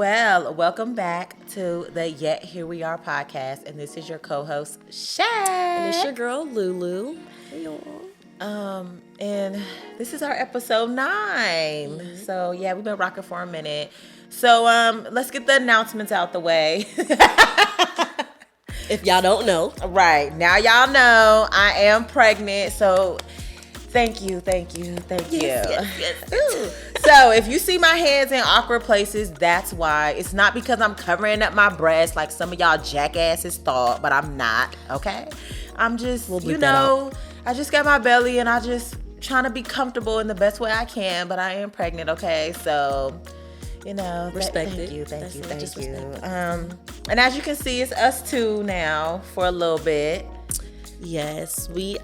Well, welcome back to the Yet Here We Are podcast, and this is your co-host, Shaq. And it's your girl, Lulu. Hey, y'all. And this is our episode 9. So, yeah, we've been rocking for a minute. So, let's get the announcements out the way. If y'all don't know. Right. Now y'all know I am pregnant, so thank you. Yes. So if you see my hands in awkward places, that's why. It's not because I'm covering up my breasts like some of y'all jackasses thought, but I'm not, okay? I'm just, I just got my belly and I just trying to be comfortable in the best way I can, but I am pregnant, okay? So, respect thank it. you. Just respect it. And as you can see, it's us two now for a little bit. Yes, we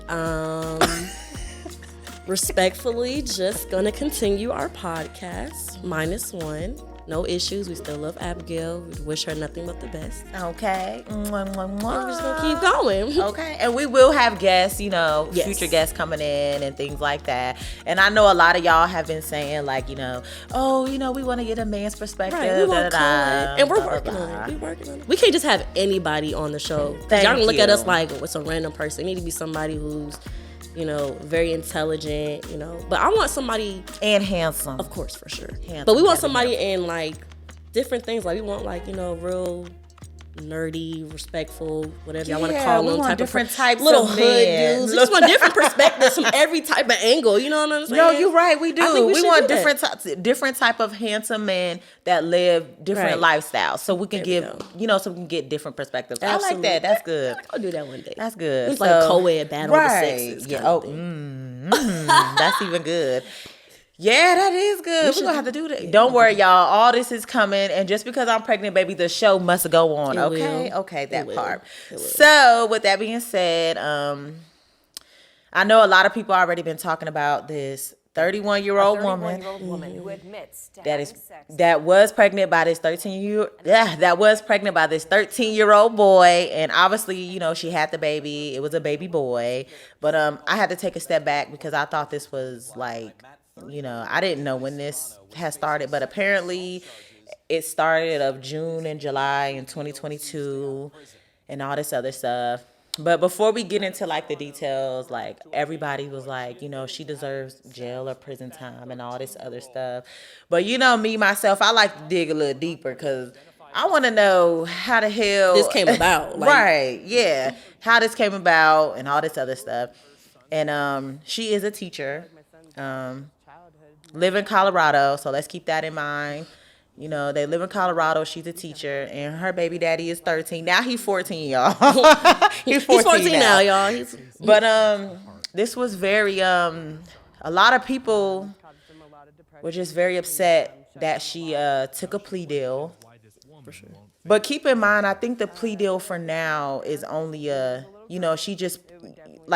respectfully just gonna continue our podcast, -1. No issues. We still love Abigail. We wish her nothing but the best. Okay. Mwah, mwah, mwah. We're just gonna keep going. Okay. And we will have guests, Yes. future guests coming in and things like that. And I know a lot of y'all have been saying like, we want to get a man's perspective. Right, we want to call it. And we're blah, working blah, on blah. it. We're working on it. We can't just have anybody on the show. Thank y'all can look at you. us like what's a random person. It need to be somebody who's, very intelligent, But I want somebody, And handsome. of course, for sure. Handsome, But we want gotta be somebody in like different things. Like we want real nerdy, respectful, whatever y'all want to call we them. want Type different of types little of hood men. dudes. We just want different perspectives from every type of angle. You know what I'm saying? No, you're right. We do. I think we should want do that. different type of handsome men that live different lifestyles, so we can There we so we can get different perspectives. Absolutely. I like that. That's good. I'll do that one day. That's good. It's like a co-ed battle of the sexes. Yeah. kind of Oh, thing. that's even good. Yeah, that is good. We're gonna have to do that. Don't worry, y'all. All this is coming, and just because I'm pregnant, baby, the show must go on. It Okay, will. okay, that It will. part. It will. So, with that being said, I know a lot of people already been talking about this 31-year-old woman who admits to that having is sex. that was pregnant by this 13-year-old boy, and obviously she had the baby. It was a baby boy, but I had to take a step back because I thought this was like I didn't know when this had started, but apparently it started of June and July in 2022 and all this other stuff. But before we get into like the details, like everybody was like, she deserves jail or prison time and all this other stuff. But me, myself, I like to dig a little deeper because I want to know how the hell This came about. Right. Yeah. How this came about and all this other stuff. And she is a teacher. Live in Colorado. So let's keep that in mind. They live in Colorado. She's a teacher, and her baby daddy is 13. Now he's 14, y'all. He's 14 now, y'all. But this was very a lot of people were just very upset that she took a plea deal. For sure. But keep in mind, I think the plea deal for now is only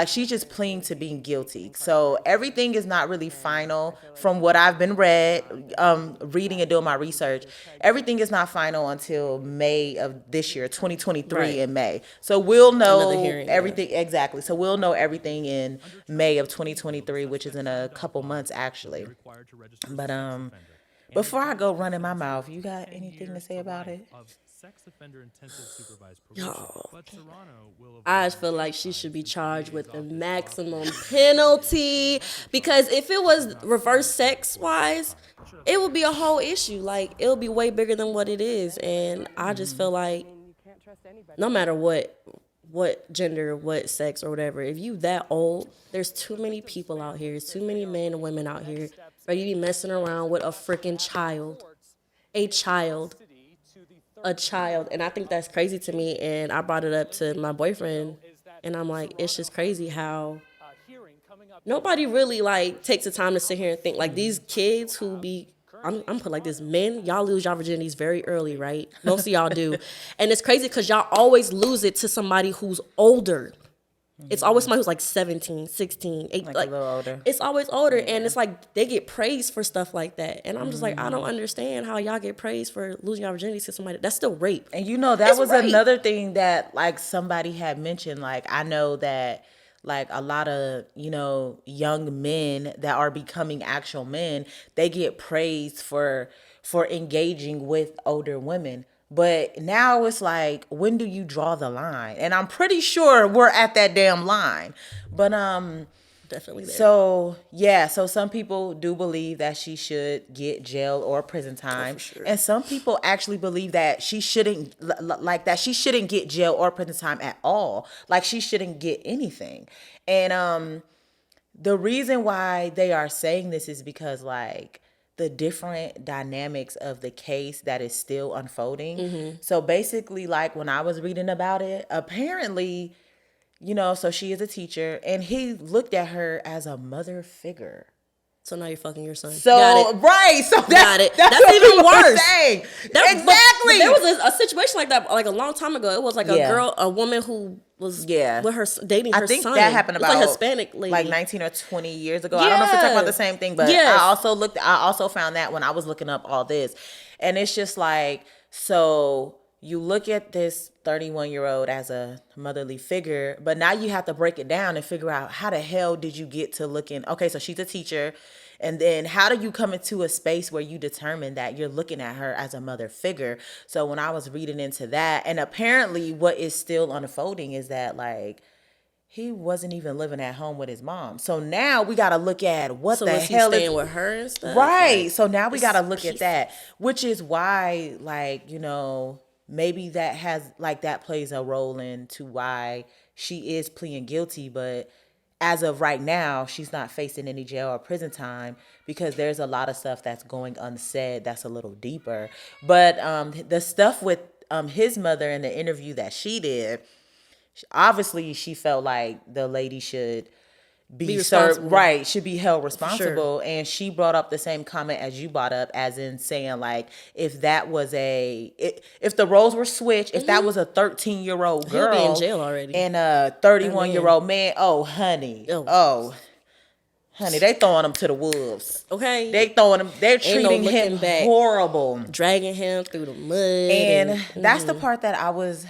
she's just pleading to being guilty. So everything is not really final from what I've been reading and doing my research. Everything is not final until May of this year, 2023 Right. in May. So we'll know Another hearing, everything. Exactly. So we'll know everything in May of 2023, which is in a couple months actually. But before I go running my mouth, you got anything to say about it? I feel like she should be charged with the maximum penalty because if it was reverse sex wise, it would be a whole issue. Like it would be way bigger than what it is, and I just feel like no matter what gender, what sex or whatever, if you that old, there's too many people out here, there's too many men and women out here for you to be messing around with a freaking child, a child. And I think that's crazy to me, and I brought it up to my boyfriend, and I'm like, it's just crazy how nobody really like takes the time to sit here and think like these kids who be I'm put like this, men, y'all lose y'all virginities very early, right? Most of y'all do. And it's crazy because y'all always lose it to somebody who's older. It's always somebody who's like 17, 16, 18. Like a little older. It's always older. And it's like they get praised for stuff like that. And I'm just like, I don't understand how y'all get praised for losing your virginity to somebody. That's still rape. And that It's was rape. another thing that like somebody had mentioned. Like I know that like a lot of, young men that are becoming actual men, they get praised for engaging with older women. But now it's like, when do you draw the line? And I'm pretty sure we're at that damn line. But Definitely there. so yeah, so some people do believe that she should get jail or prison time, for sure. and some people actually believe that she shouldn't, like that she shouldn't get jail or prison time at all. Like she shouldn't get anything. And the reason why they are saying this is because like the different dynamics of the case that is still unfolding. So basically, like when I was reading about it, apparently, so she is a teacher, and he looked at her as a mother figure. So now you're fucking your son. So Got it. right, so Got it. that's That's what even people are worse. saying. But Exactly. there was a situation like that like a long time ago. It was like Yeah. a woman who was Yeah. with her dating her I think son. that happened It was about like Hispanic lady. like 19 or 20 years ago. I don't know if we're talking about the same thing, but Yes. I also found that when I was looking up all this. And it's just like, so you look at this 31-year-old as a motherly figure, but now you have to break it down and figure out, how the hell did you get to looking, okay, so she's a teacher, and then how do you come into a space where you determine that you're looking at her as a mother figure? So when I was reading into that, and apparently what is still unfolding is that like he wasn't even living at home with his mom. So now we got to look at what so the was he hell staying is with her and stuff? right. Like, So now we got to look peace. at that, which is why, like, maybe that plays a role into why she is pleading guilty. But as of right now, she's not facing any jail or prison time because there's a lot of stuff that's going unsaid that's a little deeper. But the stuff with his mother in the interview that she did, obviously she felt like the lady should be served, responsible. right, should be held responsible. And she brought up the same comment as you brought up, as in saying like, if that was if the roles were switched, if that was a 13-year-old He'll girl be in jail already. and a 31-year-old man, oh honey, honey, they throwing him to the wolves. Okay. They're Ain't no treating him looking back. horrible. Dragging him through the mud. And that's the part that I was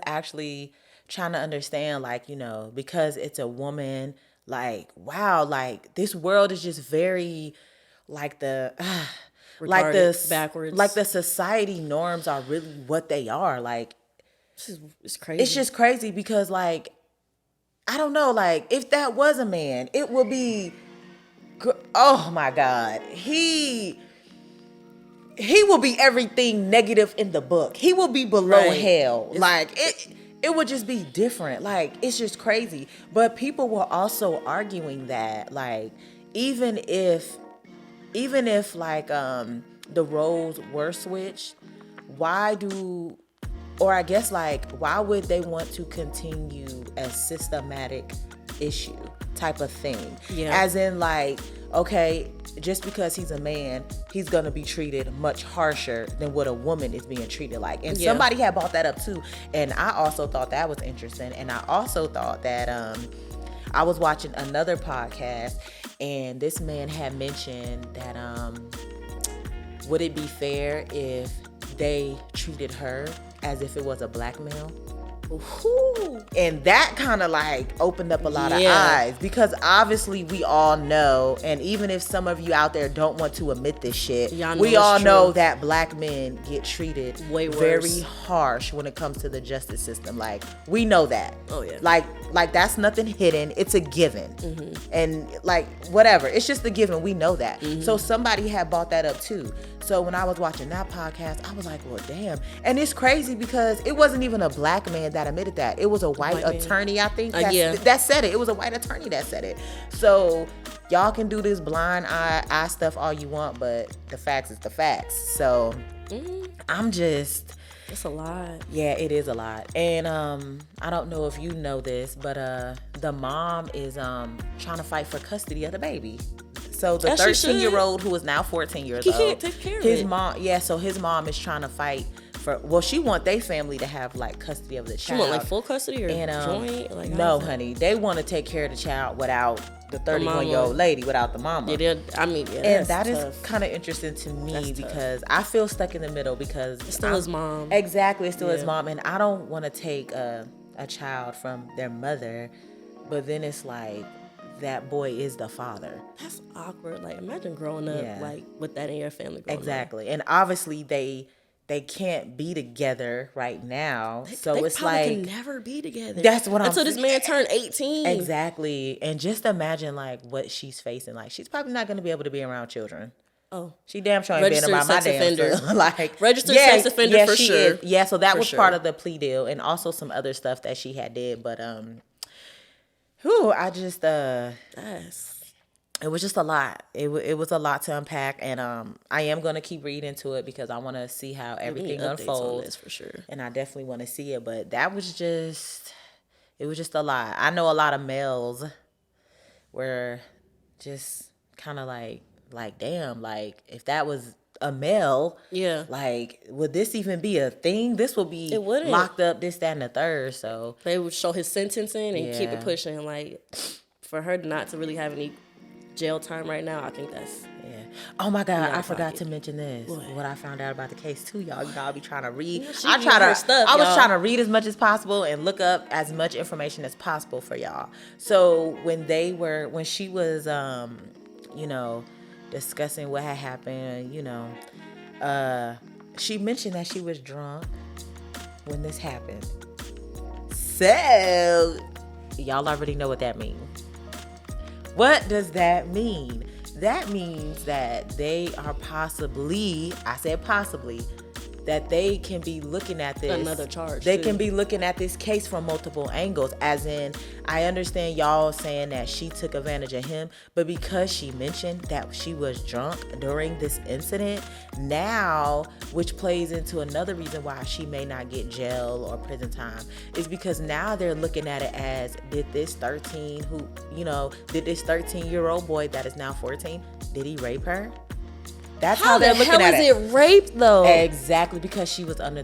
actually trying to understand, like, because it's a woman, like, wow, like this world is just very like like Retarded, backwards. like the society norms are really what they are. Like It's crazy. it's just crazy because like, I don't know, like if that was a man, it would be, oh my God, he will be everything negative in the book. He will be below Right. hell. Like it would just be different. Like it's just crazy. But people were also arguing that like even if like the roles were switched, why would they want to continue a systematic issue type of thing? Yeah. As in like, okay, just because he's a man, he's gonna be treated much harsher than what a woman is being treated like. And Yeah. somebody had brought that up too. And I also thought that was interesting. And I also thought that I was watching another podcast and this man had mentioned that would it be fair if they treated her as if it was a black male? Ooh. And that kind of like opened up a lot of Yeah. eyes, because obviously we all know, and even if some of you out there don't want to admit this shit, Y'all know we it's all true. know that black men get treated Way worse. very harsh when it comes to the justice system. Like we know that. Oh, yeah. Like that's nothing hidden. It's a given. Mm-hmm. And like whatever, it's just a given. We know that. Mm-hmm. So somebody had brought that up too. So when I was watching that podcast, I was like, well, damn. And it's crazy because it wasn't even a black man that admitted that. It was a white man. attorney, I think, Yeah. that said it. It was a white attorney that said it. So y'all can do this blind eye stuff all you want, but the facts is the facts. So I'm just... It's a lot. Yeah, it is a lot. And I don't know if you know this, but the mom is trying to fight for custody of the baby. So the As she should. 13-year-old who is now 14 years He old, can't take care of his it. mom, yeah, so his mom is trying to fight for, well, she want their family to have like custody of the She child. want like full custody or And joint? Like, how no, is that? honey, they want to take care of the child without the mama. 31-year-old lady, without the mama. Yeah, I mean, yeah, And that's that tough. is kind of interesting to me That's tough. because I feel stuck in the middle because It's still his mom. Exactly, it's still his Yeah. mom, and I don't want to take a child from their mother but then it's like that boy is the father. That's awkward. Like, imagine growing up Yeah. like with that in your family. Exactly. And obviously they can't be together right now. So They it's probably like can never be together. That's what I'm until this man turned 18. Exactly. And just imagine like what she's facing. Like she's probably not going to be able to be around children. Oh, She damn sure ain't been registered around my sex damn offender. son. Like Registered sex offender for she sure. is. Yeah, so that For was sure. part of the plea deal, and also some other stuff that she had did. But whew, I just Yes. it was just a lot. It was a lot to unpack, and I am gonna keep reading into it because I want to see how We need everything updates on unfolds, this for sure. and I definitely want to see it. But that was just it was just a lot. I know a lot of males were just kind of like damn, like if that was a male, Yeah. like would this even be a thing? This would be It wouldn't. locked up, this, that, and the third. So They would show his sentencing and keep Yeah. it pushing. Like, for her not to really have any jail time right now, I think that's yeah. Oh my God, out I of forgot pocket. to mention this. What I found out about the case too, y'all. You know, I'll be trying to read. Yeah, she I be try on to. her stuff, I was y'all. trying to read as much as possible and look up as much information as possible for y'all. So when she was, you know, discussing what had happened, you know, she mentioned that she was drunk when this happened. So y'all already know what that means. What does that mean? That means that they are possibly, I said possibly, that they can be looking at this. Another charge, They too. can be looking at this case from multiple angles. As in, I understand y'all saying that she took advantage of him, but because she mentioned that she was drunk during this incident, now, which plays into another reason why she may not get jail or prison time, is because now they're looking at it as, did this 13-year-old boy that is now 14, did he rape her? That's how, how they're the looking hell at is it. it rape though? Exactly, because she was drunk,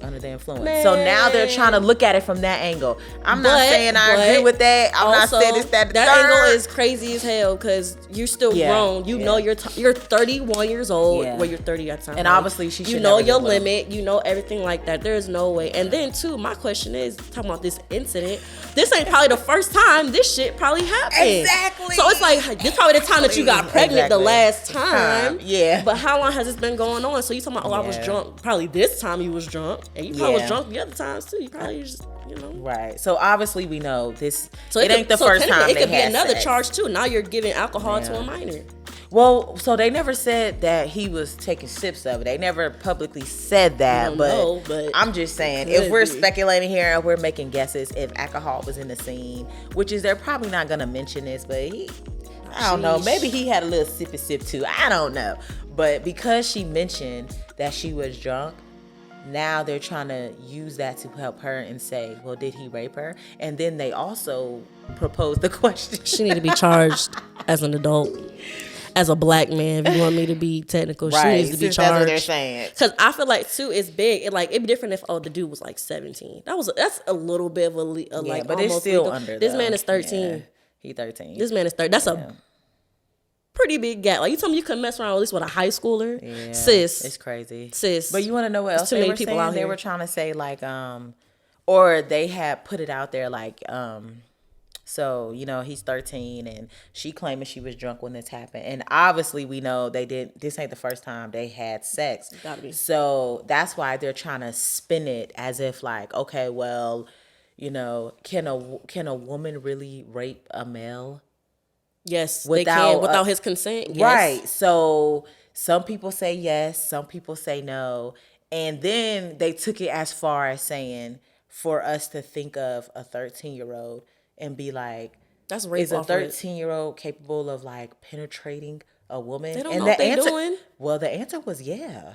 under the influence. So now they're Man. trying to look at it from that angle. I'm not But- saying I but agree with that. I'm not also, saying this, that, the that third. angle is crazy as hell because you're still Yeah, grown. You yeah. know you're 31 years old. Yeah. Well, you're 30 at the time. And right? obviously she you should know never your get away. limit. You know everything like that. There's no way. And then too, my question is talking about this incident. This ain't probably the first time this shit probably happened. Exactly. So it's like this probably the time that you got pregnant the Exactly. last time. Yeah. But how long has this been going on? So you talking about, I was Yeah. drunk. Probably this time you was drunk, and you probably was Yeah. drunk the other times too. You probably just, Right. So obviously we know this. So it ain't the first time it they could be had another sex. charge too. Now you're giving alcohol to Yeah. a minor. Well, so they never said that he was taking sips of it. They never publicly said that. don't But, know, but I'm just saying, could if we're be. speculating here and we're making guesses, if alcohol was in the scene, which is they're probably not gonna mention this, but I don't know. Sheesh. Maybe he had a little sippy sip too. I don't know. But because she mentioned that she was drunk, now they're trying to use that to help her and say, well, did he rape her? And then they also proposed the question. She need to be charged as an adult, as a black man. If you want me to be technical, she needs to be since that's what they're charged. saying. Because I feel like too, it's big. It'd be different if the dude was like 17. That's a little bit of Yeah, like but it's almost still legal. under. This though. man is 13. Yeah, he 13. This man is 30. That's a pretty big gap. Like you told me you could mess around at least with a high schooler, Yeah, sis. it's crazy. Sis. But you want to know what There's else too they many were people saying? out They here. were trying to say like, or they had put it out there like, so he's 13 and she claiming she was drunk when this happened, and obviously we know they did. This ain't the first time they had sex. Gotta be. So that's why they're trying to spin it as if like, okay, well, can a woman really rape a male? Yes, they Without, can without his consent. Yes. Right. So some people say yes, some people say no. And then they took it as far as saying for us to think of a 13-year-old and be like, That's rape. is a off rip. 13-year-old capable of like penetrating a woman? They don't and know the what they answer, doing. Well, the answer was yeah.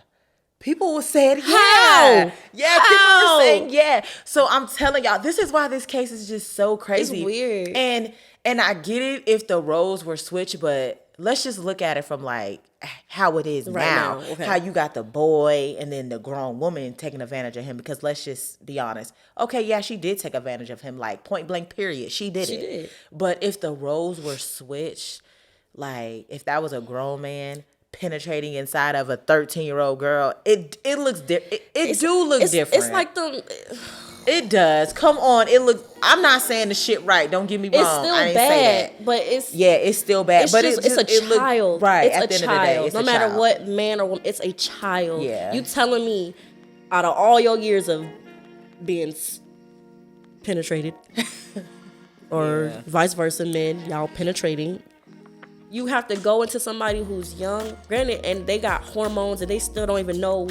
People said yeah. How? Yeah, people were saying yeah. So I'm telling y'all, this is why this case is just so crazy. It's weird. And I get it if the roles were switched, but let's just look at it from like how it is Right now. now, okay. How you got the boy and then the grown woman taking advantage of him, because let's just be honest. Okay, yeah, she did take advantage of him, like point blank period. She did. But if the roles were switched, like if that was a grown man penetrating inside of a 13-year-old girl, it looks different. It do look different. It's like them. It does. Come on. It look. I'm not saying the shit right. Don't get me wrong. It's still I didn't bad, say that. but it's Yeah, it's still bad. it's But just it's a child. Right. It's at the a end of the day, child. it's No a matter child. what man or woman, it's a child. Yeah. You telling me, out of all your years of being penetrated, or vice versa, men, y'all penetrating, you have to go into somebody who's young, granted, and they got hormones and they still don't even know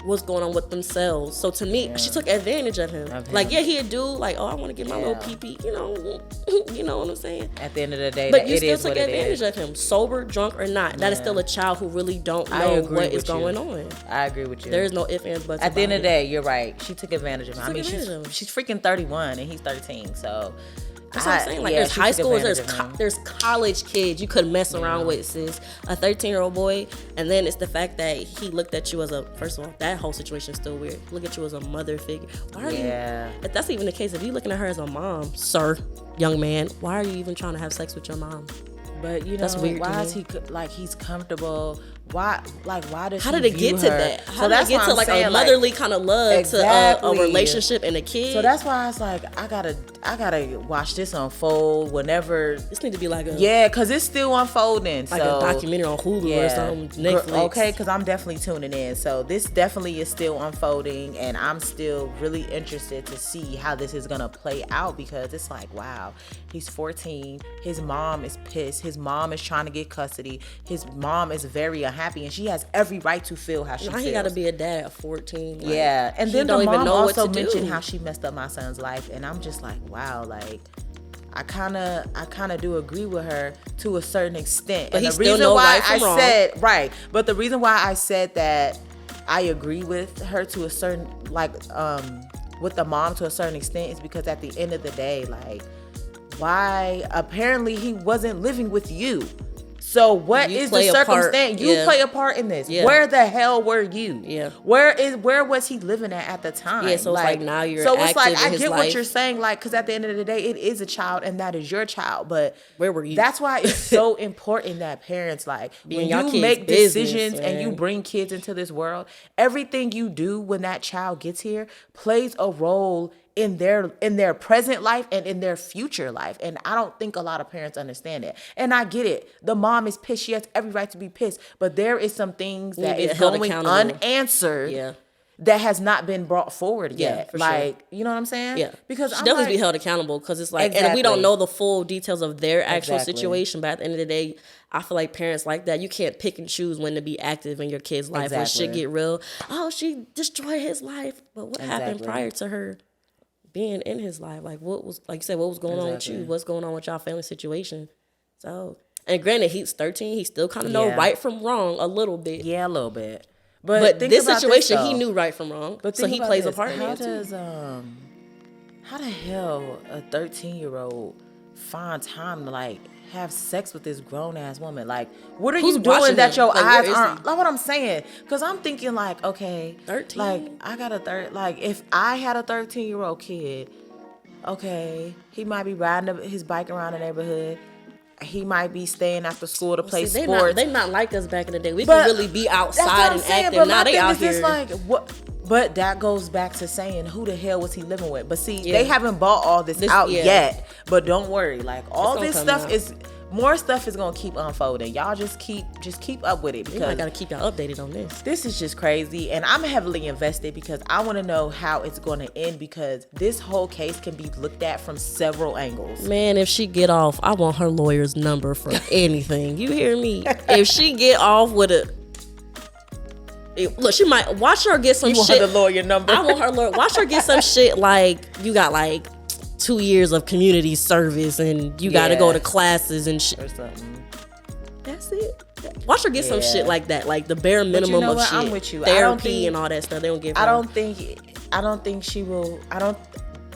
what's going on with themselves. So to me, she took advantage of him. Like, yeah, he a dude, like, oh, I want to get my little pee-pee, you know what I'm saying? At the end of the day, But you it still is took what it advantage is. of him, sober, drunk, or not. That is still a child who really don't know what is going on. I agree with you. There is no ifs, ands, buts. At the end of the about it. day, you're right. She took advantage of him. I mean, advantage of him. she's freaking 31 and he's 13. So That's what I'm saying. Like, there's high schoolers, there's college kids you could mess around with, sis. A 13-year-old boy, and then it's the fact that he looked at you as a, first of all, that whole situation is still weird. Look at you as a mother figure. Why are you, if that's even the case, if you're looking at her as a mom, sir, young man, why are you even trying to have sex with your mom? But you know, That's weird why to is he like he's comfortable? Why does How he did it view get to her? that? So How did it that's get why to I'm like saying, a motherly kind of love to a Exactly. relationship and a kid? So that's why I was like, I gotta watch this unfold whenever. This need to be like a Cause it's still unfolding. like so, a documentary on Hulu or something. Netflix. Okay, because I'm definitely tuning in. So this definitely is still unfolding, and I'm still really interested to see how this is gonna play out, because it's like, wow, he's 14. His mom is pissed. His mom is trying to get custody. His mom is very unhappy, and she has every right to feel how she Now feels. he got to be a dad at 14. Like, And he then the don't even mom know also what to mentioned do. how she messed up my son's life, and I'm just like, wow, like I kind of do agree with her to a certain extent. But and he the still reason know why right from I wrong. said but the reason why I said that I agree with her to a certain with the mom to a certain extent is because at the end of the day, like, why apparently he wasn't living with you. So what You is the play a part. circumstance? You Yeah. play a part in this. Yeah. Where the hell were you? Yeah. Where was he living at the time? Yeah, so it's like now you're So it's like active in I his get what life. you're saying, like, because at the end of the day, it is a child and that is your child. But Where were you? That's why it's so important that parents, like, Be when in y'all you kids' make business, decisions and you man. bring kids into this world, everything you do when that child gets here plays a role in their present life and in their future life. And I don't think a lot of parents understand that. And I get it. The mom is pissed. She has every right to be pissed. But there is some things that be is held going accountable. unanswered Yeah. that has not been brought forward Yeah, yet. for sure. Like, you know what I'm saying? Yeah, Because she I'm definitely like, be held accountable because it's like, and we Exactly. don't know the full details of their actual Exactly. situation. But at the end of the day, I feel like parents like that. You can't pick and choose when to be active in your kid's life. When Exactly. shit get real, oh, she destroyed his life. But what happened Exactly. prior to her being in his life? Like, what was, like you said, what was going on with Exactly. you? What's going on with y'all family situation? So, and granted, he's 13. He still kind of know Yeah. right from wrong a little bit. Yeah, a little bit. But But think this about situation, though. he knew right from wrong. But So think he about plays a this. part in How it too. does how the hell a 13-year-old find time to like have sex with this grown ass woman? Like, what are Who's you doing watching that him? your Like, where eyes is aren't? he? Like what I'm saying, because I'm thinking like, okay, 13? like I got like if I had a 13-year-old kid, okay, he might be riding his bike around the neighborhood. He might be staying after school to play See, sports. they not like us back in the day. We But could really be That's what outside I'm and saying, active. but Now my they thing out is this, here. like, what? But that goes back to saying, who the hell was he living with? But see, Yeah. they haven't bought all this out yeah. yet. But don't worry, like all gonna this come stuff out. is more stuff is gonna keep unfolding. Y'all just keep up with it I because gotta keep y'all updated on this. this is just crazy, and I'm heavily invested because I want to know how it's going to end, because this whole case can be looked at from several angles. Man, if she get off, I want her lawyer's number for anything. You hear me? If she get off with look, she might watch her get some You want shit. the lawyer number? I want her lawyer. Watch her get some shit like you got like 2 years of community service and you got to go Yeah. to classes and shit. or something. That's it. Watch her get some Yeah. shit like that, like the bare minimum know of what? shit. I'm with you. I Therapy don't think- and all that stuff. They don't give. I her. don't think she will.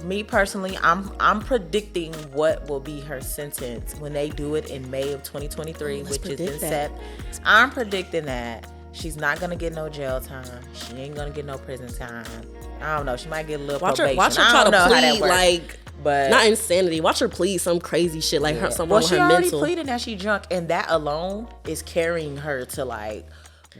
Me personally, I'm predicting what will be her sentence when they do it in May of 2023, Let's which is predict in that. I'm predicting that she's not gonna get no jail time. She ain't gonna get no prison time. I don't know. She might get a little Watch her probation. try I don't to know how that plead works. like But not insanity. Watch her plead some crazy shit like her, something well, with she her already mental. pleaded that she drunk, and that alone is carrying her to like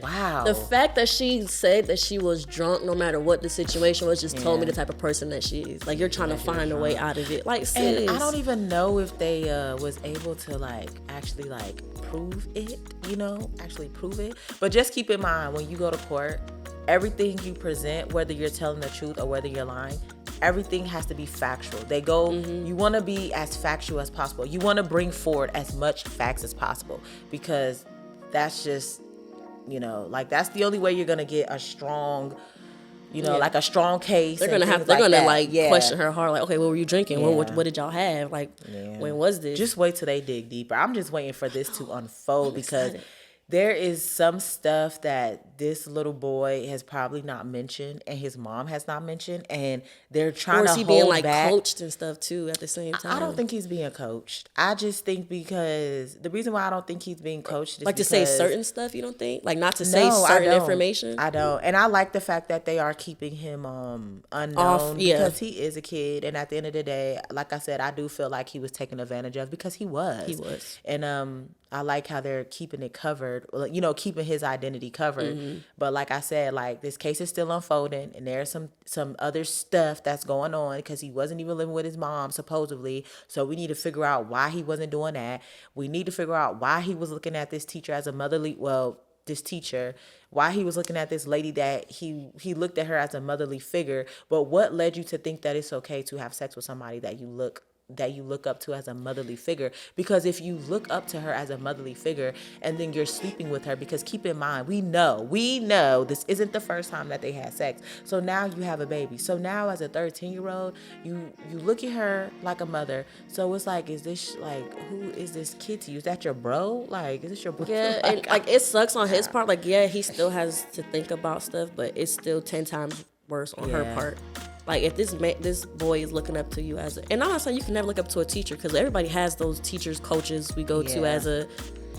Wow. The fact that she said that she was drunk, no matter what the situation was, just told me the type of person that she is. Like, you're trying to find a way out of it. Like, sis. And I don't even know if they was able to like actually like prove it, actually prove it. But just keep in mind, when you go to court, everything you present, whether you're telling the truth or whether you're lying, everything has to be factual. They go, you want to be as factual as possible. You want to bring forward as much facts as possible, because that's just, like, that's the only way you're going to get a strong, like a strong case. They're gonna question her hard, like, okay, what were you drinking? What did y'all have? Like, when was this? Just wait till they dig deeper. I'm just waiting for this to unfold, because there is some stuff that this little boy has probably not mentioned, and his mom has not mentioned, and they're trying to hold back. Or is he being like coached and stuff too at the same time? I don't think he's being coached. I just think, because the reason why I don't think he's being coached is like to say certain stuff. You don't think, like, not to say certain information? I don't, and I like the fact that they are keeping him unknown, because he is a kid, and at the end of the day, like I said, I do feel like he was taken advantage of, because he was, and I like how they're keeping it covered, keeping his identity covered. But like I said, like, this case is still unfolding, and there's some other stuff that's going on, because he wasn't even living with his mom, supposedly. So we need to figure out why he wasn't doing that. We need to figure out why he was looking at this teacher as a why he was looking at this lady that he looked at her as a motherly figure. But what led you to think that it's okay to have sex with somebody that you look up to as a motherly figure? Because if you look up to her as a motherly figure and then you're sleeping with her, because keep in mind, we know this isn't the first time that they had sex. So now you have a baby. So now, as a 13-year-old, you look at her like a mother. So it's like, is this, like, who is this kid to you? Is that your bro? Like, is this your bro? Yeah, and like, it sucks on his part. Like, yeah, he still has to think about stuff, but it's still 10 times worse on her part. Like, if this boy is looking up to you and I'm not saying you can never look up to a teacher, because everybody has those teachers, coaches we go to as a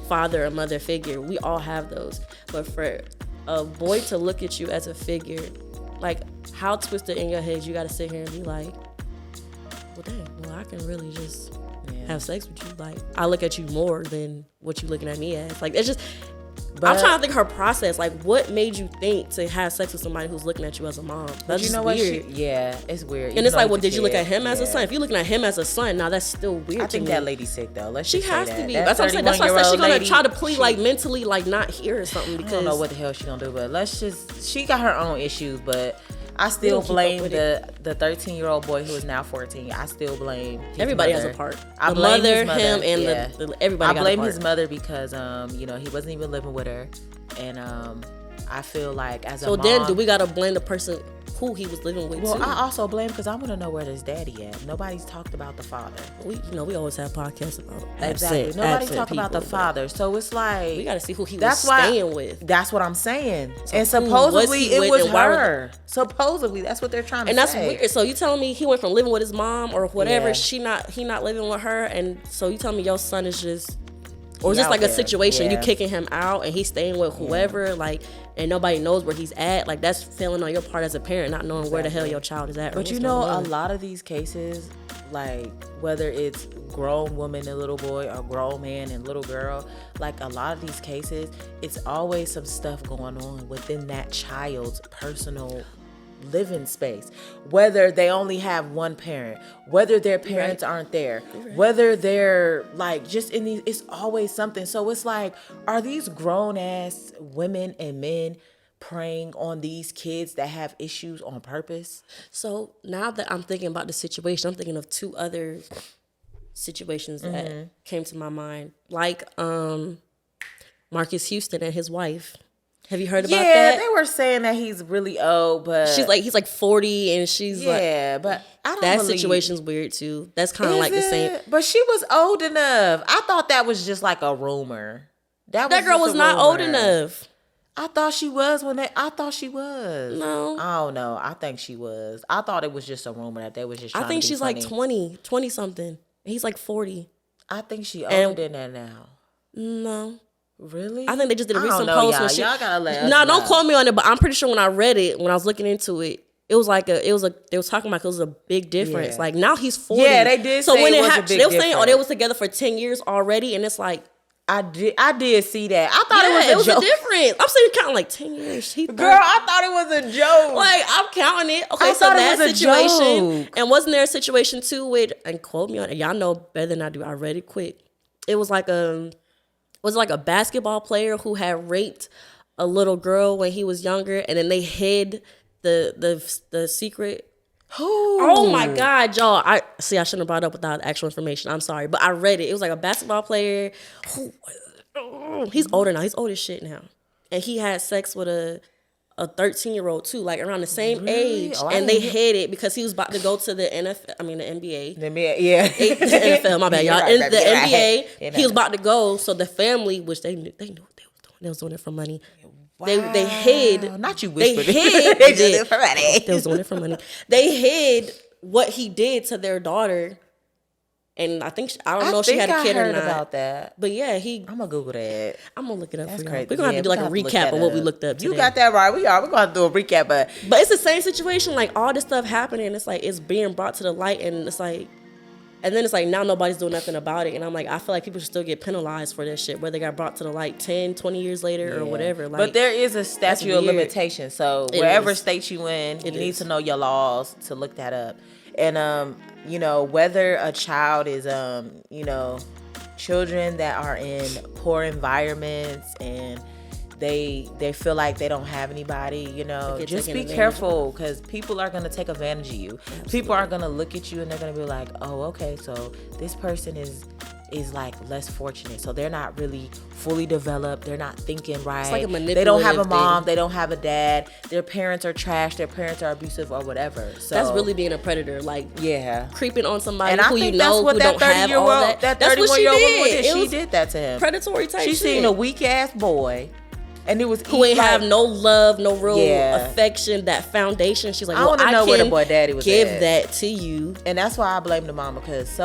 father or mother figure. We all have those. But for a boy to look at you as a figure, like, how twisted in your head you got to sit here and be like, well, dang, well, I can really just have sex with you. Like, I look at you more than what you looking at me as. Like, it's just... But I'm trying to think her process. Like, what made you think to have sex with somebody who's looking at you as a mom? That's just weird. It's weird. And it's like, well, did you look at him as a son? If you're looking at him as a son, now that's still weird. I think that lady's sick, though. She has to be. That's what I'm saying. That's why I said she's gonna try to plead, like, mentally, like, not here or something. Because I don't know what the hell she's gonna do, but she got her own issues, but I still blame the 13-year-old boy who is now 14. I still blame his everybody mother. has a part. I blame him, and the everybody. I blame his mother, because he wasn't even living with her, and I feel like as a mom. So then, do we gotta blame the person who he was living with? Well, too? I also blame, because I want to know where his daddy at. Nobody's talked about the father. We always have podcasts about exactly. Nobody's talking about the father. So it's like, we gotta see who he was staying with. That's what I'm saying. So and supposedly it was her. Supposedly that's what they're trying to say. And that's weird. So you telling me he went from living with his mom or whatever? He not living with her, and so you telling me your son is just. Or is this like a situation, you kicking him out and he's staying with whoever, like, and nobody knows where he's at? Like, that's failing on your part as a parent, not knowing where the hell your child is at. But a lot of these cases, like, whether it's grown woman and little boy or grown man and little girl, like, a lot of these cases, it's always some stuff going on within that child's personal living space, whether they only have one parent, whether their parents aren't there, whether they're like just in these, it's always something. So it's like, are these grown ass women and men preying on these kids that have issues on purpose? So now that I'm thinking about the situation, I'm thinking of two other situations that came to my mind, like Marcus Houston and his wife. Have you heard about that? Yeah, they were saying that he's really old, but he's like 40, and she's but I don't that believe... situation's weird too. That's kind of like the same. But she was old enough. I thought that was just like a rumor. That girl was not old enough. I thought she was I thought she was. No. I don't know. I think she was. I thought it was just a rumor that they was just trying to be she's funny. Like 20 something. He's like 40. I think she older than that now. No. Really? I think they just did a recent post. Y'all gotta let us No, don't quote me on it, but I'm pretty sure when I read it, when I was looking into it, they was talking about it was a big difference. Like, now he's 40. Yeah, they did. So say when it was a big they were saying, difference. they was together for 10 years already, and it's like, I did see that. I thought Yeah, it was a joke. a difference. I'm saying counting like 10 years. Girl, I thought it was a joke. Like, I'm counting it. Okay, I so thought it that was a situation. joke. And wasn't there a situation too with, and quote me on it, y'all know better than I do. I read it quick. It was like a basketball player who had raped a little girl when he was younger, and then they hid the secret. Who? Oh my God, y'all! I shouldn't have brought it up without actual information. I'm sorry, but I read it. It was like a basketball player. He's older now. He's old as shit now, and he had sex with a 13-year-old too, like around the same age, and they hid it because he was about to go to the NFL. I mean the NBA. Yeah. The NFL. My bad, y'all. Right, In the right. NBA, he was about to go. So the family, which they knew what they was doing. They was doing it for money. Wow. They hid. Not you They whispered. hid. They did it for money. They was doing it for money. They hid what he did to their daughter, and I think I don't know if she had a kid or not. About that. But yeah, I'm gonna Google that. I'm gonna look it up That's for y'all. crazy. We're gonna have to do like a recap of what we looked up today. You got that right. We're gonna do a recap, but it's the same situation. Like all this stuff happening, it's like it's being brought to the light, and it's like, and then it's like now nobody's doing nothing about it, and I'm like, I feel like people should still get penalized for this shit, whether they got brought to the light 10, 20 years later or whatever. Like, but there is a statute of weird. limitation, so It wherever is. state you in, you need is. to know your laws to look that up. And whether a child is children that are in poor environments and they feel like they don't have anybody, just be careful because people are going to take advantage of you. Absolutely. People are going to look at you and they're going to be like, oh, okay, so this person is like less fortunate, so they're not really fully developed, they're not thinking right, it's like a manipulative they don't have a mom, thing. they don't have a dad, their parents are trash, their parents are abusive or whatever. So that's really being a predator, like creeping on somebody and who I think you know that's what who that don't have all that. That That's what 31-year-old she woman did. did. She did that to him. Predatory type She shit. seen a weak ass boy. And it was who ain't have no love, no real Yeah. affection, that foundation. She's like, I well, wanna know can where the boy daddy was give at. that to you. And that's why I blame the mama, because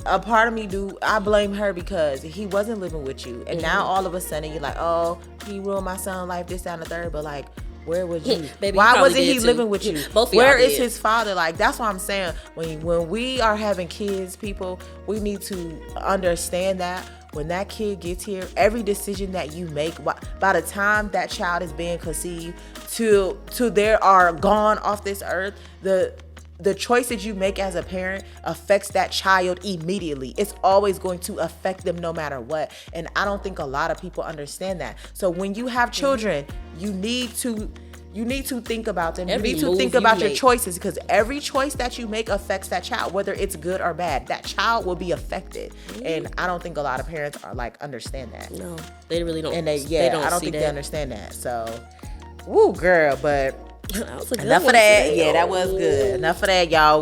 a part of me I blame her because he wasn't living with you, and now all of a sudden you're like, oh, he ruined my son's life, this, that, and the third. But like, where was you? Baby, why you wasn't probably he did, too. living with you? Both of Where y'all is did. his father? Like, that's what I'm saying. When we are having kids, people, we need to understand that when that kid gets here, every decision that you make, by the time that child is being conceived to they are gone off this earth, the choices you make as a parent affects that child immediately. It's always going to affect them no matter what. And I don't think a lot of people understand that. So when you have children, you need to think about them. Every you need to move think you about your make. choices, because every choice that you make affects that child, whether it's good or bad. That child will be affected. And I don't think a lot of parents are like understand that. No, they really don't. And they don't I don't see think that. they understand that. So, woo, girl, but That was a good enough of one that. today. Yeah, that was good. Enough of that, y'all.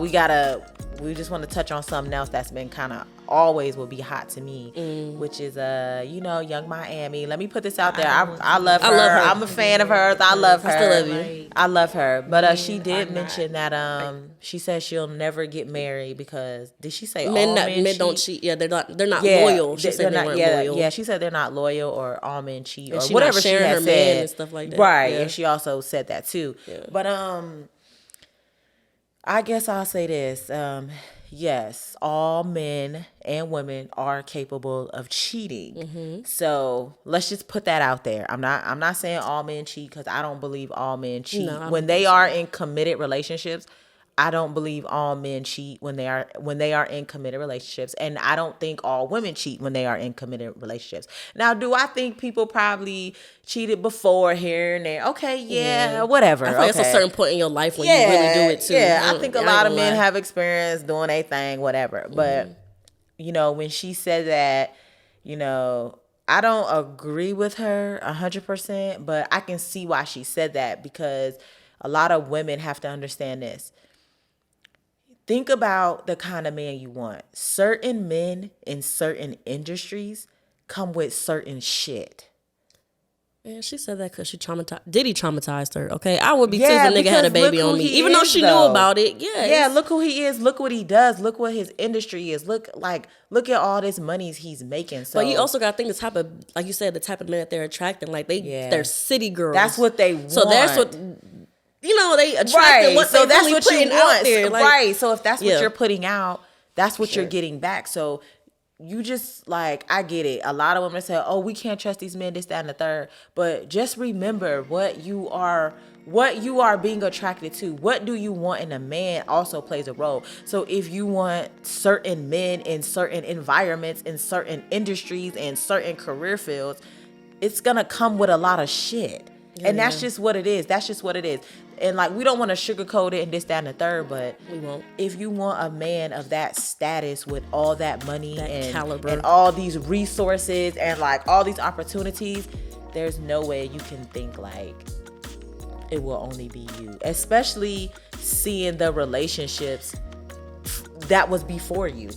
We just want to touch on something else that's been kind of always will be hot to me, which is Young Miami. Let me put this out there. I love her. I love her. I'm a fan of hers. I love her. I still love you. I love her. But she did mention that she says she'll never get married because, did she say Men, all men don't cheat? cheat. Yeah, they're not loyal. She said they weren't loyal. Yeah, she said they're not loyal or all men cheat or she whatever not she sharing had her said. man and stuff like that. Right, Yeah. and she also said that too. Yeah. But I guess I'll say this. Yes, all men and women are capable of cheating. Mm-hmm. So let's just put that out there. I'm not saying all men cheat, because I don't believe all men cheat. No, I don't when they are in committed relationships, I don't believe all men cheat when they are in committed relationships, and I don't think all women cheat when they are in committed relationships. Now, do I think people probably cheated before here and there? Okay, yeah. Whatever. I think it's a certain point in your life when you really do it too. Yeah, I think a lot of men have. have experience doing a thing, whatever. But when she said that, I don't agree with her 100%, but I can see why she said that, because a lot of women have to understand this. Think about the kind of man you want. Certain men in certain industries come with certain shit. Man, she said that because she traumatized. Diddy traumatized her. Okay, I would be too Yeah, if a nigga had a because baby look on who me, he even though is, she though. knew about it. Yeah, Yeah, look who he is. Look what he does. Look what his industry is. Look at all this money he's making. So, but you also got to think the type of, like you said, the type of men that they're attracting. Like they're city girls. That's what they want. So that's what they attract. Right. What So they that's really what you putting want. out there. Like, Right. So if that's what Yeah. you're putting out, that's what you're getting back. So you just like, I get it. A lot of women say, "Oh, we can't trust these men, this, that, and the third." But just remember what you are being attracted to. What do you want in a man also plays a role. So if you want certain men in certain environments, in certain industries, and certain career fields, it's gonna come with a lot of shit. And that's just what it is. That's just what it is. And like, we don't want to sugarcoat it and this, that, and the third, but We won't. if you want a man of that status with all that money and caliber and all these resources and like all these opportunities, there's no way you can think like it will only be you. Especially seeing the relationships that was before you.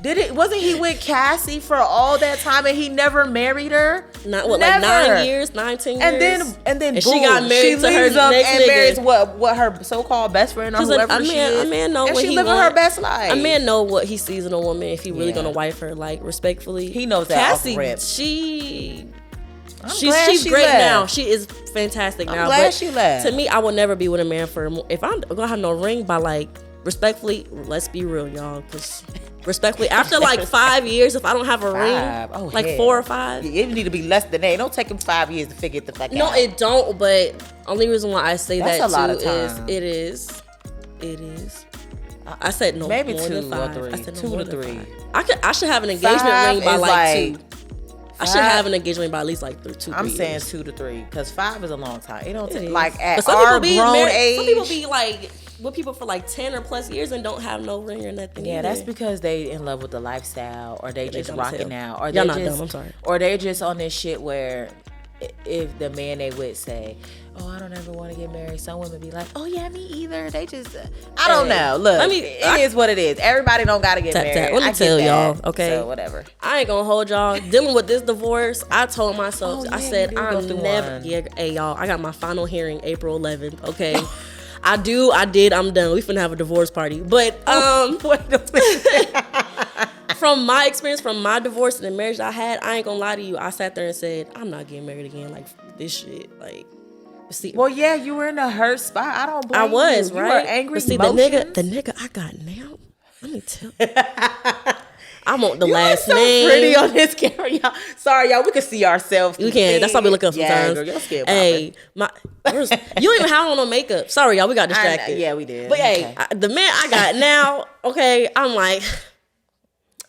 Wasn't he with Cassie for all that time and he never married her? Not what, Never. like 10 years. And then And boom, she got married to her leaves him next and nigga. marries what her so-called best friend or 'Cause whoever she is. a man know and what she he living want. her best life. A man know what he sees in a woman if he really Yeah. gonna wife her, like, respectfully. He knows that off Cassie, rip. she's glad she's she great left. now. She is fantastic now. glad But she left. To me, I will never be with a man for if I'm gonna have no ring by, like, respectfully, let's be real, y'all, because respectfully, after like 5 years, if I don't have a ring, like hell. 4 or 5. It need to be less than that. It don't take him 5 years to figure the fuck No, out. it don't. But only reason why I say That's that a lot too of time. is it is. I said no Maybe more 2 than 5. or 3. I said no 2 more to than 3. 5. I should have an engagement 5 ring by is like 2. I should 5 have an engagement by at least like 2. I'm 3 saying years. 2 to 3 because 5 is a long time. It don't It take is. like at But some our people be grown married, age. Some people be like with people for like 10 or plus years and don't have no ring or nothing. Yeah, either. that's because they in love with the lifestyle, or they just dumb as rocking hell. out, or Y'all they not just, dumb, I'm sorry. or they just on this shit where if the man they with say, "Oh, I don't ever want to get married," some women be like, "Oh yeah, me either." They just, I don't Hey, know. Look, let me- it is what it is. Everybody don't gotta get Tap, married. tap. Let me I get tell that. y'all, okay? So whatever. I ain't gonna hold y'all. Dealing with this divorce, I told myself, Oh, I yeah, said, you did go I'm through never. one. Yeah, hey, y'all, I got my final hearing April 11th, okay? I did, I'm done. We finna have a divorce party. But, Wait a minute. from my experience, from my divorce and the marriage I had, I ain't gonna lie to you. I sat there and said, I'm not getting married again. Like, this shit, like, see. Well, yeah, you were in a hurt spot. I don't blame I was, you. right? You were angry. But see, emotions. the nigga I got now, let me tell you. I want the You last are so name. pretty on this camera, y'all. Sorry, y'all. We can see ourselves. We can. That's how we look up Yeah, sometimes. girl, your skin hey, you don't even have on no makeup. Sorry, y'all. We got distracted. Yeah, we did. But hey, Okay. the man I got now, okay, I'm like,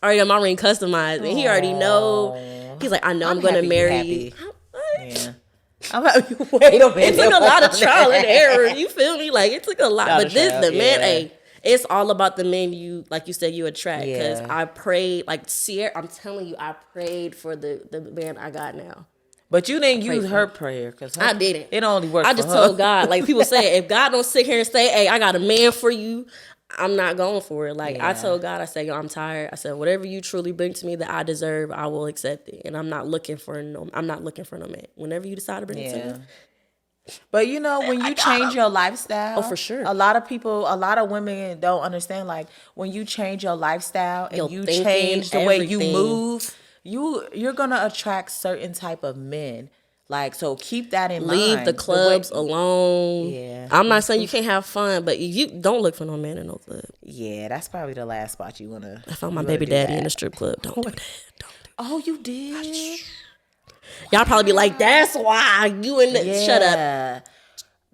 already got my ring customized, and he already know. He's like, I know I'm gonna happy you marry. happy. What? Yeah. Wait a minute. It took a lot of trial and error. You feel me? Like, it took a lot. Lot But of this, trial, the man, yeah. hey, it's all about the men you, like you said, you attract. Because Yeah. I prayed, like Sierra, I'm telling you, I prayed for the man I got now. But you didn't use her prayer because I didn't. It only worked. I just for her. told God, like people say, if God don't sit here and say, "Hey, I got a man for you," I'm not going for it. Like I Yeah. told God, I said, "Yo, I'm tired." I said, "Whatever you truly bring to me that I deserve, I will accept it." And I'm not looking for no man. Whenever you decide to bring it to Yeah. me, But you know, when you change your lifestyle, Oh, for sure. a lot of women don't understand. Like when you change your lifestyle and Your you thinking, change the way you everything. move, you're gonna attract certain type of men. Like, so keep that in mind. leave the clubs way- alone. Yeah. I'm not saying you can't have fun, but you don't look for no man in no club. Yeah, that's probably the last spot you wanna. I found my you wanna baby do daddy that. in the strip club. Don't do that. Don't do Oh, you did. that. Y'all probably be like, "That's why you in the shut up." Yeah.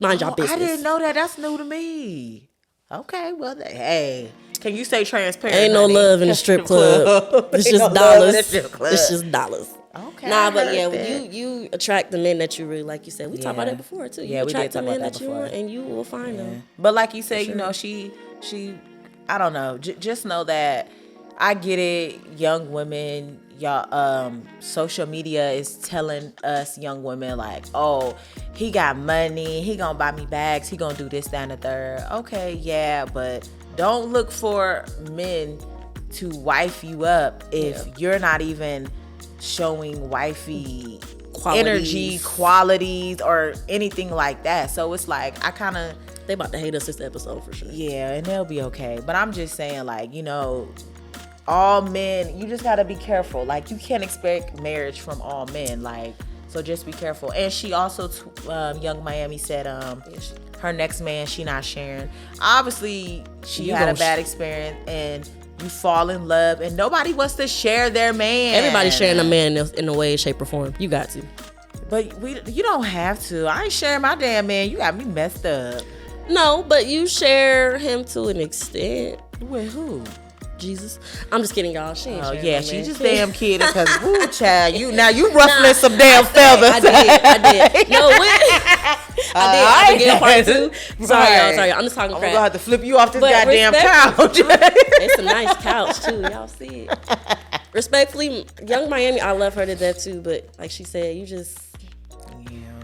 Mind your Oh, business. I didn't know that. That's new to me. Okay, well, hey, can you stay transparent? Ain't no honey? love in the strip club. It's Ain't just no love in dollars. the strip club. It's just dollars. Okay. Nah, I but heard yeah, that. you attract the men that you really like. You said we talked about Yeah. that before too. Yeah, You we attract did the talk men about that that you want, before. and you will find them. But like you said, sure. you know, she, I don't know. Just know that I get it. Young women, y'all, social media is telling us young women like, oh, he got money, he gonna buy me bags, he gonna do this, that, and the third. Okay, yeah, but don't look for men to wife you up if you're not even showing wifey energy, qualities, or anything like that. So it's like, I kind of, They about to hate us this episode for sure. yeah, and they'll be okay. But I'm just saying, like, you know, all men, you just gotta be careful. Like, you can't expect marriage from all men. Like, so just be careful. And she also, Young Miami said, her next man, she not sharing. Obviously, she You had a gon' bad experience, and you fall in love, and nobody wants to share their man. Everybody's sharing a man in a way, shape, or form. You got to. But you don't have to. I ain't sharing my damn man. You got me messed up. No, but you share him to an extent. With who? Jesus. I'm just kidding, y'all. She ain't sharing yeah, no she man. just damn kidding because woo, child, you ruffling some damn feathers. I did. No, I did get a part two. Sorry, y'all. Sorry, I'm just talking I'm crap. gonna have to flip you off this But goddamn couch. It's a nice couch too. Y'all see it. Respectfully, Young Miami, I love her to death too. But like she said,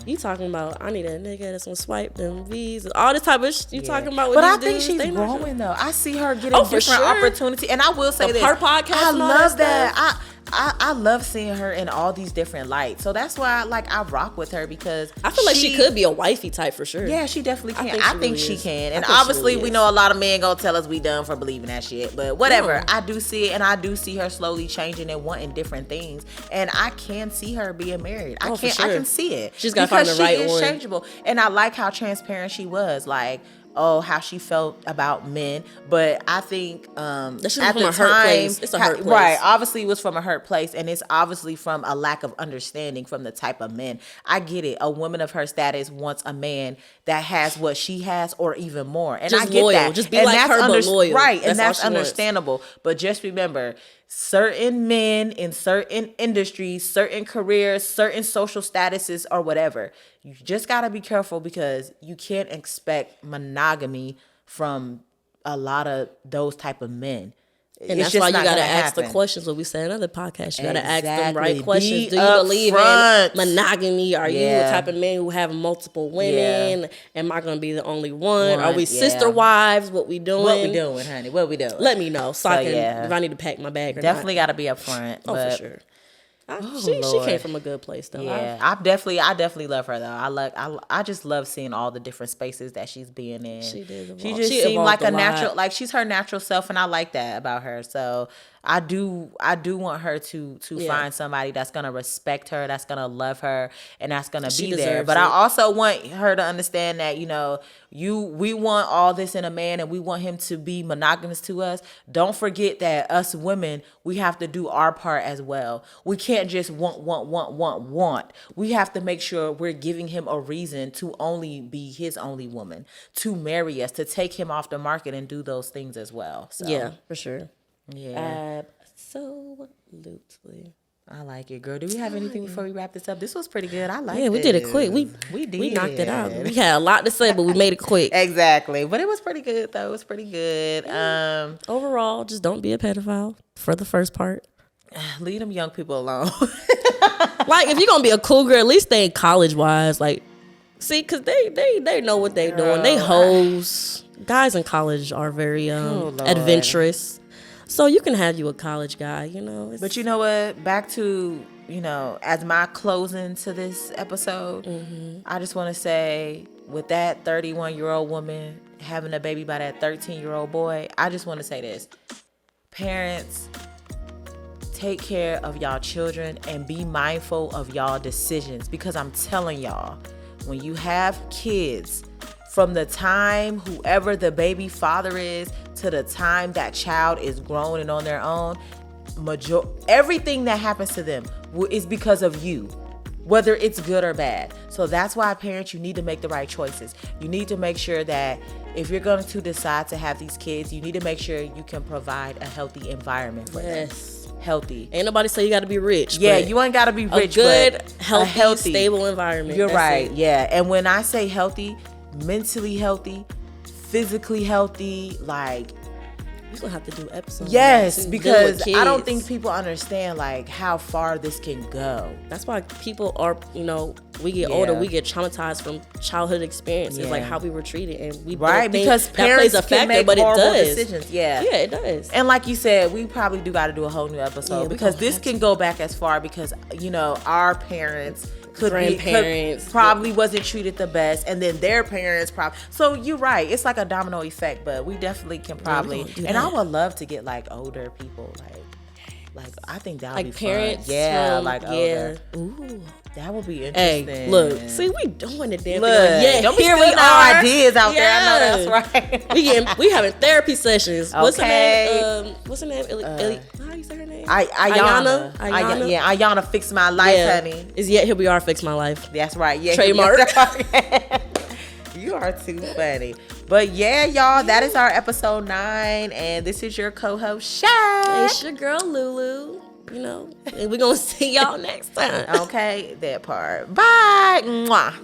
you talking about, I need a nigga that's gonna swipe them V's, all this type of you talking about with but I these think dudes, she's they not growing though. I see her getting Oh, for different sure. opportunity, and I will say this: her podcast I and all love that that. I love seeing her in all these different lights. So that's why I rock with her because I feel like she could be a wifey type for sure. Yeah, she definitely can. I I think really she is. can. I And think she obviously, really we is. know a lot of men gonna tell us we dumb for believing that shit. But whatever. No. I do see it, and I do see her slowly changing and wanting different things. And I can see her being married. I for can. sure. I can see it. She's gotta find the right she is one. changeable. And I like how transparent she was. Like, how she felt about men. But I think That's at from the a hurt time, place. It's a hurt place. Right. Obviously, it was from a hurt place, and it's obviously from a lack of understanding from the type of men. I get it. A woman of her status wants a man that has what she has, or even more. And Just I get loyal. that. Just be and like that's her, but loyal. Right, That's and that's all she wants. understandable. But just remember, certain men in certain industries, certain careers, certain social statuses, or whatever, you just gotta be careful because you can't expect monogamy from a lot of those type of men. And that's why you gotta ask the questions. What we said in another podcast, you gotta ask them right Exactly. questions. Be Do you believe upfront. in monogamy? Are you the Yeah. type of man who have multiple women? Yeah. Am I gonna be the only one? Are we Yeah. sister wives? What we doing? What we doing, honey? What we doing? Let me know so I So, can yeah. if I need to pack my bag or Definitely not. got to be upfront. Oh, but for sure. She Lord. came from a good place though. Yeah, I definitely love her though. I just love seeing all the different spaces that she's being in. She did evolve. She just She seemed like evolved a a lot. natural, like she's her natural self, and I like that about her. So I do want her to Yeah. find somebody that's gonna respect her, that's gonna love her, and that's gonna She be there. deserves But it. I also want her to understand that we want all this in a man, and we want him to be monogamous to us. Don't forget that us women, we have to do our part as well. We can't just want. We have to make sure we're giving him a reason to only be his only woman, to marry us, to take him off the market and do those things as well. So, Yeah, for sure. yeah. Absolutely. I like it, girl. Do we have anything before we wrap this up? This was pretty good. I like it. Yeah, we did it quick. We knocked it out. We had a lot to say, but we made it quick. Exactly. But it was pretty good though. It was pretty good. Overall, just don't be a pedophile for the first part. Leave them young people alone. Like, if you're gonna be a cougar, at least stay college wise. Like, see, cause they know what they doing. They hoes. Guys in college are very Lord. adventurous. So you can have you a college guy, it's- But you know what? Back to, as my closing to this episode, I just want to say, with that 31-year-old woman having a baby by that 13-year-old boy, I just want to say this. Parents, take care of y'all children and be mindful of y'all decisions, because I'm telling y'all, when you have kids, from the time whoever the baby father is to the time that child is grown and on their own, everything that happens to them is because of you, whether it's good or bad. So that's why, parents, you need to make the right choices. You need to make sure that if you're going to decide to have these kids, you need to make sure you can provide a healthy environment for them. Healthy. Ain't nobody say you got to be rich. Yeah, but you ain't got to be rich, a good, but healthy, stable environment. You're That's right. it. Yeah. And when I say healthy, mentally healthy, physically healthy, like, We're gonna have to do episodes. yes, on that too, because dealing with I don't kids. think people understand like how far this can go. That's why people are, we get older, Yeah. we get traumatized from childhood experiences, Yeah. like how we were treated, and we Right? don't think Because that parents plays a can factor, make but it horrible does. decisions. Yeah. Yeah, it does. And like you said, we probably do got to do a whole new episode, Yeah, we because gonna this have can to. go back as far, because our parents Grandparents. probably wasn't treated the best, and then their parents probably. So you're right, it's like a domino effect, but we definitely can probably. gonna do And I that. would love to get like older people, like I think that would be Like parents, fun. Yeah, from, like older. Ooh, That would be interesting. Hey, look, see, we doing it, damn. Look, Yeah, don't be here we stealing are. our ideas out there. I know Yeah. that's right. We having therapy sessions. What's her Okay. name? What's her name? How do you say her name? Ayana. Ayana. Yeah, Ayana fix my life, honey. Is yet here we are, fix my life. That's right. Yeah. Trademark. You are too funny. But yeah, y'all, that is our episode 9, and this is your co-host, Shay. It's your girl Lulu. You know, and we're gonna see y'all next time. Okay, that part. Bye. Mwah.